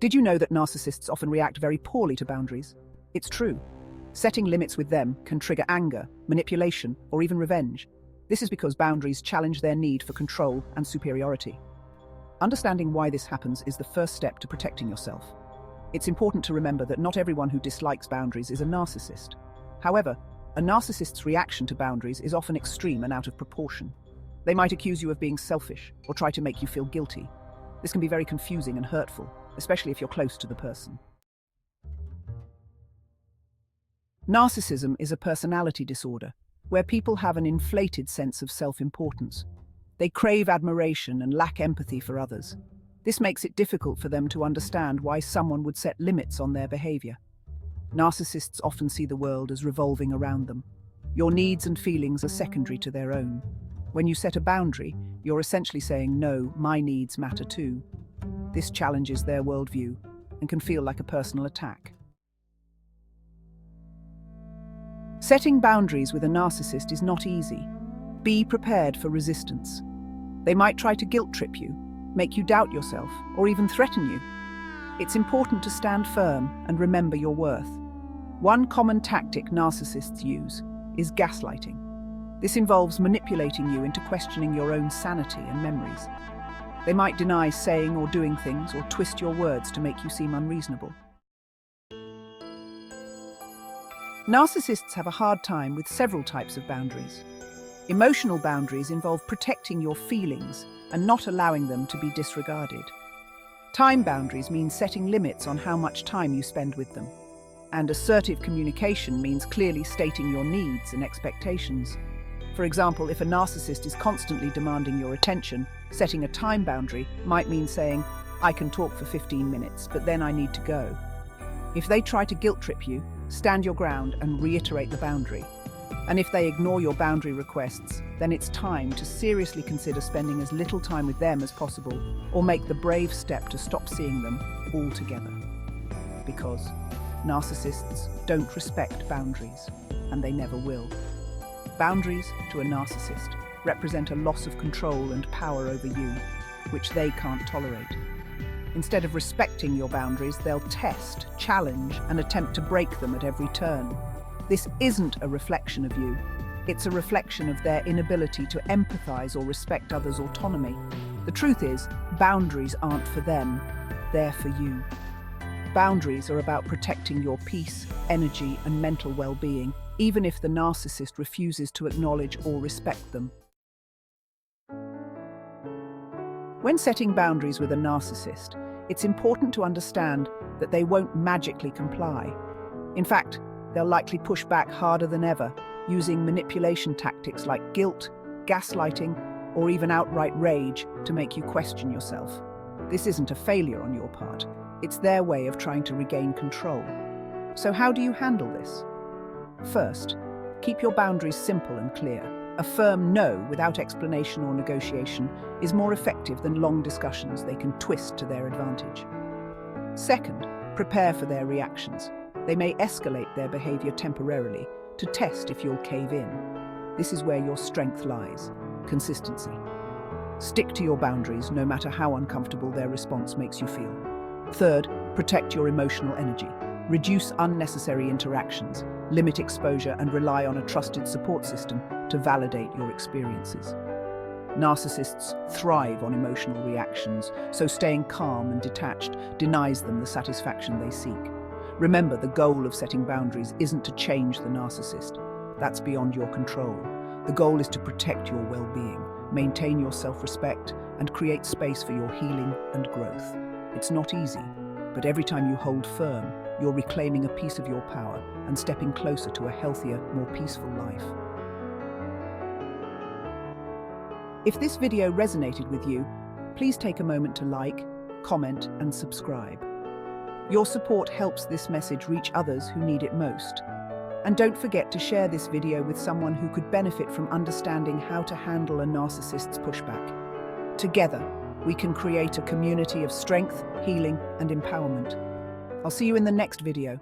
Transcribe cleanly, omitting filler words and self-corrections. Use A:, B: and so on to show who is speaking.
A: Did you know that narcissists often react very poorly to boundaries? It's true. Setting limits with them can trigger anger, manipulation, or even revenge. This is because boundaries challenge their need for control and superiority. Understanding why this happens is the first step to protecting yourself. It's important to remember that not everyone who dislikes boundaries is a narcissist. However, a narcissist's reaction to boundaries is often extreme and out of proportion. They might accuse you of being selfish or try to make you feel guilty. This can be very confusing and hurtful, especially if you're close to the person. Narcissism is a personality disorder where people have an inflated sense of self-importance. They crave admiration and lack empathy for others. This makes it difficult for them to understand why someone would set limits on their behavior. Narcissists often see the world as revolving around them. Your needs and feelings are secondary to their own. When you set a boundary, you're essentially saying, "No, my needs matter too." This challenges their worldview and can feel like a personal attack. Setting boundaries with a narcissist is not easy. Be prepared for resistance. They might try to guilt-trip you, make you doubt yourself, or even threaten you. It's important to stand firm and remember your worth. One common tactic narcissists use is gaslighting. This involves manipulating you into questioning your own sanity and memories. They might deny saying or doing things or twist your words to make you seem unreasonable. Narcissists have a hard time with several types of boundaries. Emotional boundaries involve protecting your feelings and not allowing them to be disregarded. Time boundaries mean setting limits on how much time you spend with them. And assertive communication means clearly stating your needs and expectations. For example, if a narcissist is constantly demanding your attention, setting a time boundary might mean saying, "I can talk for 15 minutes, but then I need to go." If they try to guilt-trip you, stand your ground and reiterate the boundary. And if they ignore your boundary requests, then it's time to seriously consider spending as little time with them as possible, or make the brave step to stop seeing them altogether. Because narcissists don't respect boundaries, and they never will. Boundaries, to a narcissist, represent a loss of control and power over you, which they can't tolerate. Instead of respecting your boundaries, they'll test, challenge, and attempt to break them at every turn. This isn't a reflection of you. It's a reflection of their inability to empathize or respect others' autonomy. The truth is, boundaries aren't for them, they're for you. Boundaries are about protecting your peace, energy, and mental well-being, even if the narcissist refuses to acknowledge or respect them. When setting boundaries with a narcissist, it's important to understand that they won't magically comply. In fact, they'll likely push back harder than ever, using manipulation tactics like guilt, gaslighting, or even outright rage to make you question yourself. This isn't a failure on your part. It's their way of trying to regain control. So how do you handle this? First, keep your boundaries simple and clear. A firm no without explanation or negotiation is more effective than long discussions they can twist to their advantage. Second, prepare for their reactions. They may escalate their behavior temporarily to test if you'll cave in. This is where your strength lies: consistency. Stick to your boundaries no matter how uncomfortable their response makes you feel. Third, protect your emotional energy. Reduce unnecessary interactions, limit exposure, and rely on a trusted support system to validate your experiences. Narcissists thrive on emotional reactions, so staying calm and detached denies them the satisfaction they seek. Remember, the goal of setting boundaries isn't to change the narcissist. That's beyond your control. The goal is to protect your well-being, maintain your self-respect, and create space for your healing and growth. It's not easy, but every time you hold firm, you're reclaiming a piece of your power and stepping closer to a healthier, more peaceful life. If this video resonated with you, please take a moment to like, comment, and subscribe. Your support helps this message reach others who need it most. And don't forget to share this video with someone who could benefit from understanding how to handle a narcissist's pushback. Together, we can create a community of strength, healing, and empowerment. I'll see you in the next video.